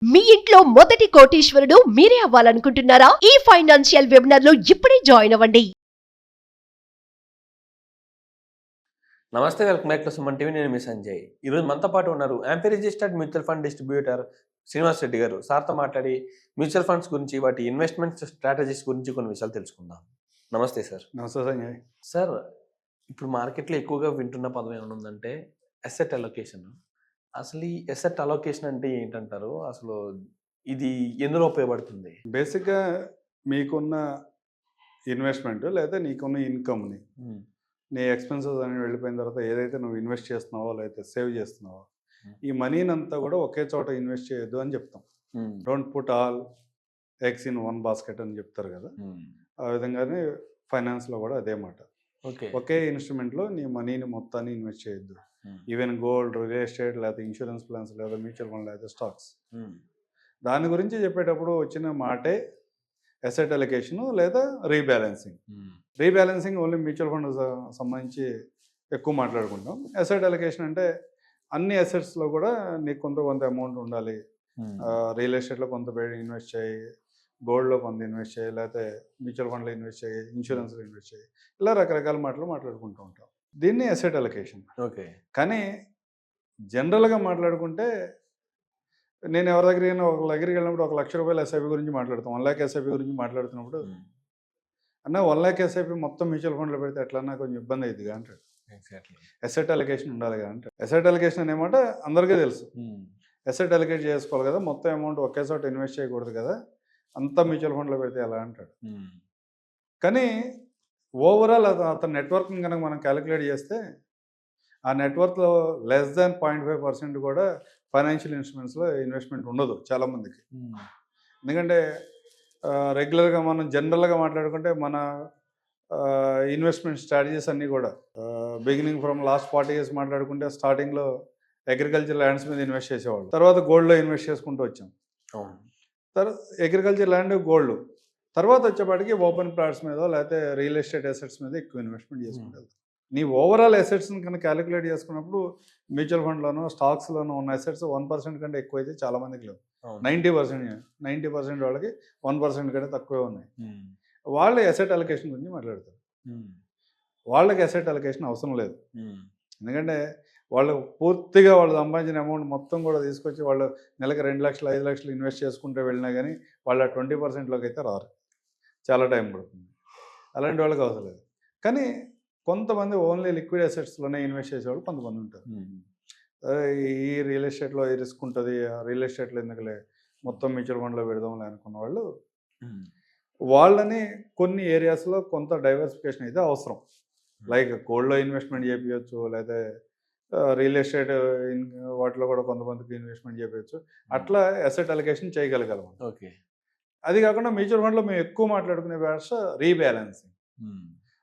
మీ ఇంట్లో మొదటి కోటీశ్వరుడు మీరే అవ్వాలనుకుంటున్నారా? ఈ ఫైనాన్షియల్ వెబినార్ లో ఇప్పుడే జాయిన్ అవ్వండి. నమస్తే, welcome back to Suman TV. నేను మీ సంజయ్. ఈరోజు మనతో పాటు ఉన్నారు AMFI registered mutual fund distributor Srinivas Reddy గారు. సార్తో మాట్లాడి మ్యూచువల్ ఫండ్స్ గురించి, వాటి ఇన్వెస్ట్మెంట్ స్ట్రాటజీస్ గురించి కొన్ని విషయాలు తెలుసుకుందాం. నమస్తే సార్. నమస్తే సంజయ్. సార్, ఇప్పుడు మార్కెట్లో ఎక్కువగా వింటున్న పదం ఏమైనా ఉందంటే అసెట్ అలొకేషన్. అసలు ఈ అసెట్ అలొకేషన్ అంటే ఏంటంటారు? అసలు ఇది ఎందులో ఉపయోగపడుతుంది? బేసిక్గా మీకున్న ఇన్వెస్ట్మెంట్ లేదా నీకున్న ఇన్కమ్ని నీ ఎక్స్పెన్సెస్ అని వెళ్ళిపోయిన తర్వాత ఏదైతే నువ్వు ఇన్వెస్ట్ చేస్తున్నావో లేకపోతే సేవ్ చేస్తున్నావో ఈ మనీని అంతా కూడా ఒకే చోట ఇన్వెస్ట్ చేయొద్దు అని చెప్తాం. Don't put all eggs in one basket అని చెప్తారు కదా. ఆ విధంగానే ఫైనాన్స్లో కూడా అదే మాట. ఒకే ఇన్స్ట్రుమెంట్లో నీ మనీని మొత్తాన్ని ఇన్వెస్ట్ చేయొద్దు. ఈవెన్ గోల్డ్, రియల్ ఎస్టేట్, లేకపోతే ఇన్సూరెన్స్ ప్లాన్స్, లేదా మ్యూచువల్ ఫండ్, లేదా స్టాక్స్. దాని గురించి చెప్పేటప్పుడు వచ్చిన మాటే అసెట్ అలొకేషన్ లేదా rebalancing. Rebalancing only mutual fund సంబంధించి ఎక్కువ మాట్లాడుకుంటాం. అసెట్ అలొకేషన్ అంటే అన్ని అసెట్స్లో కూడా నీకు కొంత అమౌంట్ ఉండాలి. రియల్ ఎస్టేట్లో కొంత ఇన్వెస్ట్ చేయి, గోల్డ్లో కొంత ఇన్వెస్ట్ చేయి, లేకపోతే మ్యూచువల్ ఫండ్లో ఇన్వెస్ట్ చేయి, ఇన్సూరెన్స్లో ఇన్వెస్ట్ చేయి, ఇలా రకరకాల మాటలు మాట్లాడుకుంటూ ఉంటాం. దీన్ని అసెట్ అలొకేషన్. ఓకే. కానీ జనరల్గా మాట్లాడుకుంటే నేను ఎవరి దగ్గర ఒక దగ్గరికి వెళ్ళినప్పుడు ₹1,00,000 ఎస్ఐపి గురించి మాట్లాడతాం. 1 lakh ఎస్ఐపి గురించి మాట్లాడుతున్నప్పుడు అన్న 1 lakh ఎస్ఐపి మొత్తం మ్యూచువల్ ఫండ్లో పెడితే ఎట్లన్నా కొంచెం ఇబ్బంది అవుతుందిగా అంటాడు. అసెట్ అలొకేషన్ ఉండాలిగా అంటాడు. అసెట్ అలొకేషన్ అనేమాట అందరికీ తెలుసు. అసెట్ అలొకేట్ చేసుకోవాలి కదా, మొత్తం అమౌంట్ ఒకే చోట ఇన్వెస్ట్ చేయకూడదు కదా, అంతా మ్యూచువల్ ఫండ్లో పెడితే ఎలా అంటాడు. కానీ ఓవరాల్ అతని నెట్వర్క్ని కనుక మనం క్యాలిక్యులేట్ చేస్తే ఆ నెట్వర్క్లో లెస్ దాన్ 0.5% కూడా ఫైనాన్షియల్ ఇన్స్ట్రుమెంట్స్లో ఇన్వెస్ట్మెంట్ ఉండదు చాలామందికి. ఎందుకంటే రెగ్యులర్గా మనం జనరల్గా మాట్లాడుకుంటే మన ఇన్వెస్ట్మెంట్ స్ట్రాటజీస్ అన్నీ కూడా బిగినింగ్ ఫ్రమ్ లాస్ట్ 40 years మాట్లాడుకుంటే స్టార్టింగ్లో అగ్రికల్చర్ ల్యాండ్స్ మీద ఇన్వెస్ట్ చేసేవాళ్ళు, తర్వాత గోల్డ్లో ఇన్వెస్ట్ చేసుకుంటూ వచ్చాం. తర్వాత అగ్రికల్చర్ ల్యాండ్, గోల్డ్, తర్వాత వచ్చేపాటికి ఓపెన్ ప్లాట్స్ మీద లేకపోతే రియల్ ఎస్టేట్ అసెట్స్ మీద ఎక్కువ ఇన్వెస్ట్మెంట్ చేసుకుంటారు. నీ ఓవరాల్ అసెట్స్ని కనుక క్యాలిక్యులేట్ చేసుకున్నప్పుడు మ్యూచువల్ ఫండ్లోనూ స్టాక్స్లోనూ ఉన్న అసెట్స్ 1% కంటే ఎక్కువ అయితే చాలామందికి లేవు. 90% వాళ్ళకి 1% కంటే తక్కువే ఉన్నాయి. వాళ్ళు అసెట్ అలొకేషన్ గురించి మాట్లాడతారు. వాళ్ళకి అసెట్ అలొకేషన్ అవసరం లేదు. ఎందుకంటే వాళ్ళు పూర్తిగా వాళ్ళు సంపాదించిన అమౌంట్ మొత్తం కూడా తీసుకొచ్చి వాళ్ళు నెలకు 2 లక్షలు 5 లక్షలు ఇన్వెస్ట్ చేసుకుంటూ వెళ్ళినా కానీ వాళ్ళ 20%లోకి అయితే రారు, చాలా టైం పడుతుంది. అలాంటి వాళ్ళకి అవసరం లేదు. కానీ కొంతమంది ఓన్లీ లిక్విడ్ అసెట్స్లోనే ఇన్వెస్ట్ చేసేవాళ్ళు కొంతమంది ఉంటారు. ఈ రియల్ ఎస్టేట్లో ఈ రిస్క్ ఉంటుంది, రియల్ ఎస్టేట్లో ఎందుకులే మొత్తం మ్యూచువల్ ఫండ్లో పెడదాంలే అనుకున్న వాళ్ళు, వాళ్ళని కొన్ని ఏరియాస్లో కొంత డైవర్సిఫికేషన్ అయితే అవసరం. లైక్ గోల్డ్లో ఇన్వెస్ట్మెంట్ చేయవచ్చు, లేకపోతే రియల్ ఎస్టేట్ వాటిలో కూడా కొంతమందికి ఇన్వెస్ట్మెంట్ చేయవచ్చు. అట్లా అసెట్ అలొకేషన్ చేయగలగలం. ఓకే. అది కాకుండా మ్యూచువల్ ఫండ్లో మేము ఎక్కువ మాట్లాడుకునే భాష రీబ్యాలెన్సింగ్.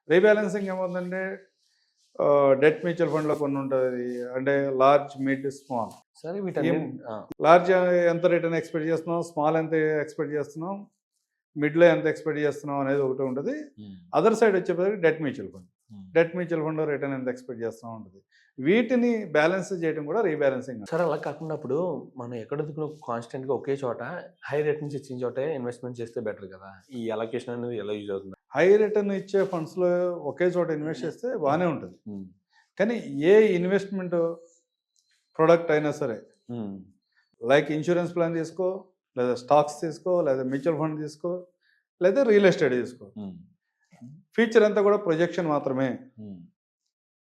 రీబ్యాలెన్సింగ్ ఏమవుతుందంటే డెట్ మ్యూచువల్ ఫండ్లో కొన్ని ఉంటుంది, అంటే లార్జ్, మిడ్, స్మాల్. సరే, లార్జ్ ఎంత రిటర్న్ ఎక్స్పెక్ట్ చేస్తున్నాం, స్మాల్ ఎంత ఎక్స్పెక్ట్ చేస్తున్నాం, మిడ్లో ఎంత ఎక్స్పెక్ట్ చేస్తున్నాం అనేది ఒకటి ఉంటుంది. అదర్ సైడ్ వచ్చేప్పటికి debt mutual fund. Debt mutual fund return ఎంత ఎక్స్పెక్ట్ చేస్తూ ఉంటుంది. వీటిని బ్యాలెన్స్ చేయడం కూడా రీబ్యాలెన్సింగ్. సార్, అలా కాకుండా ఇప్పుడు మనం ఎక్కడ కాన్స్టెంట్గా ఒకే చోట హై రిటర్న్స్ ఇచ్చిన చోటే ఇన్వెస్ట్మెంట్ చేస్తే బెటర్ కదా. ఈ అలొకేషన్ అనేది ఎలా యూజ్ అవుతుంది? హై రిటర్న్ ఇచ్చే ఫండ్స్లో ఒకే చోట ఇన్వెస్ట్ చేస్తే బాగానే ఉంటుంది. కానీ ఏ ఇన్వెస్ట్మెంట్ ప్రొడక్ట్ అయినా సరే, లైక్ ఇన్సూరెన్స్ ప్లాన్ తీసుకో, లేదా స్టాక్స్ తీసుకో, లేదా మ్యూచువల్ ఫండ్ తీసుకో, లేదా రియల్ ఎస్టేట్ తీసుకో, ఫ్యూచర్ అంతా కూడా ప్రొజెక్షన్ మాత్రమే.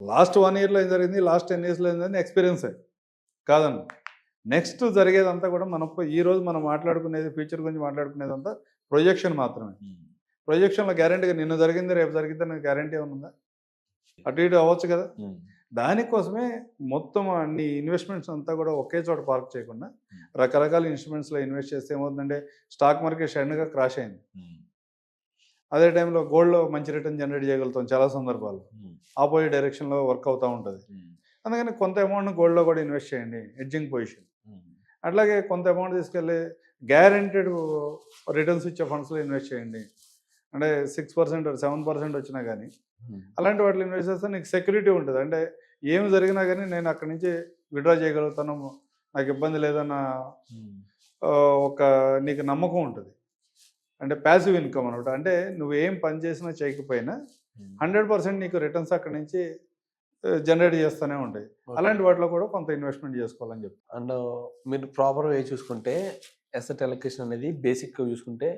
లాస్ట్ 1 yearలో ఏం జరిగింది, లాస్ట్ 10 yearsలో ఏం జరిగింది ఎక్స్పీరియన్సే కాదండి. నెక్స్ట్ జరిగేదంతా కూడా మనం ఈరోజు మనం మాట్లాడుకునేది, ఫ్యూచర్ గురించి మాట్లాడుకునేదంతా ప్రొజెక్షన్ మాత్రమే. ప్రొజెక్షన్లో గ్యారంటీగా నిన్న జరిగింది రేపు జరిగింది అనే గ్యారంటీ ఏమన్నా? అటు ఇటు అవ్వచ్చు కదా. దానికోసమే మొత్తం అన్ని ఇన్వెస్ట్మెంట్స్ అంతా కూడా ఒకే చోట పార్క్ చేయకుండా రకరకాల ఇన్స్ట్రుమెంట్స్లో ఇన్వెస్ట్ చేస్తే ఏమవుతుందంటే స్టాక్ మార్కెట్ సడన్గా క్రాష్ అయింది. అదే టైంలో గోల్డ్లో మంచి రిటర్న్ జనరేట్ చేయగలుగుతాం చాలా సందర్భాలు. ఆపోజిట్ డైరెక్షన్లో వర్క్ అవుతూ ఉంటుంది. అందుకని కొంత అమౌంట్ గోల్డ్లో కూడా ఇన్వెస్ట్ చేయండి, హెడ్జింగ్ పొజిషన్. అట్లాగే కొంత అమౌంట్ తీసుకెళ్ళి గ్యారెంటెడ్ రిటర్న్స్ ఇచ్చే ఫండ్స్లో ఇన్వెస్ట్ చేయండి. అంటే 6% or 7% వచ్చినా కానీ అలాంటి వాటిలో ఇన్వెస్ట్ చేస్తే నీకు సెక్యూరిటీ ఉంటుంది. అంటే ఏమి జరిగినా కానీ నేను అక్కడి నుంచి విడ్రా చేయగలుగుతాను, నాకు ఇబ్బంది లేదన్న ఒక నీకు నమ్మకం ఉంటుంది. అంటే ప్యాసివ్ ఇన్కమ్ అనమాట. అంటే నువ్వు ఏం పని చేసినా చేయకపోయినా 100% నీకు రిటర్న్స్ అక్కడి నుంచి జనరేట్ చేస్తూనే ఉంటాయి. అలాంటి వాటిలో కూడా కొంత ఇన్వెస్ట్మెంట్ చేసుకోవాలని చెప్పి. అండ్ మీరు ప్రాపర్ వే చూసుకుంటే అసెట్ అలొకేషన్ అనేది బేసిక్ చూసుకుంటే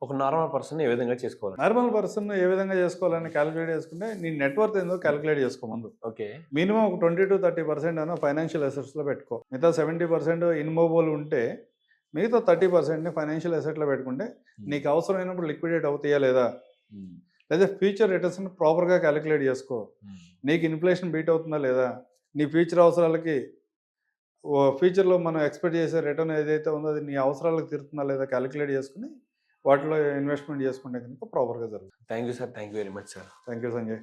ఒక నార్మల్ పర్సన్ ఏ విధంగా చేసుకోవాలి? నార్మల్ పర్సన్ ఏ విధంగా చేసుకోవాలని క్యాలిక్యులేట్ చేసుకుంటే నీ నెట్వర్త్ ఏందో క్యాలిక్యులేట్ చేసుకో ముందు. ఓకే, మినిమం ఒక 20-30% అయినా ఫైనాన్షియల్ అసెట్స్లో పెట్టుకో. మిగతా 70% ఇన్మూవబుల్ ఉంటే మిగతా 30%ని ఫైనాన్షియల్ అసెట్లో పెట్టుకుంటే నీకు అవసరమైనప్పుడు లిక్విడేట్ అవుతాయా లేదా, లేదా ఫ్యూచర్ రిటర్న్స్ని ప్రాపర్గా క్యాలిక్యులేట్ చేసుకో. నీకు ఇన్ఫ్లేషన్ బీట్ అవుతుందా లేదా, నీ ఫ్యూచర్ అవసరాలకి ఫ్యూచర్లో మనం ఎక్స్పెక్ట్ చేసే రిటర్న్ ఏదైతే ఉందో అది నీ అవసరాలకు తీరుతుందా లేదా క్యాలిక్యులేట్ చేసుకుని వాటిలో ఇన్వెస్ట్మెంట్ చేసుకుంటే కనుక ప్రాపర్గా జరుగుతుంది. Thank you sir, thank you very much sir. Thank you Sanjay.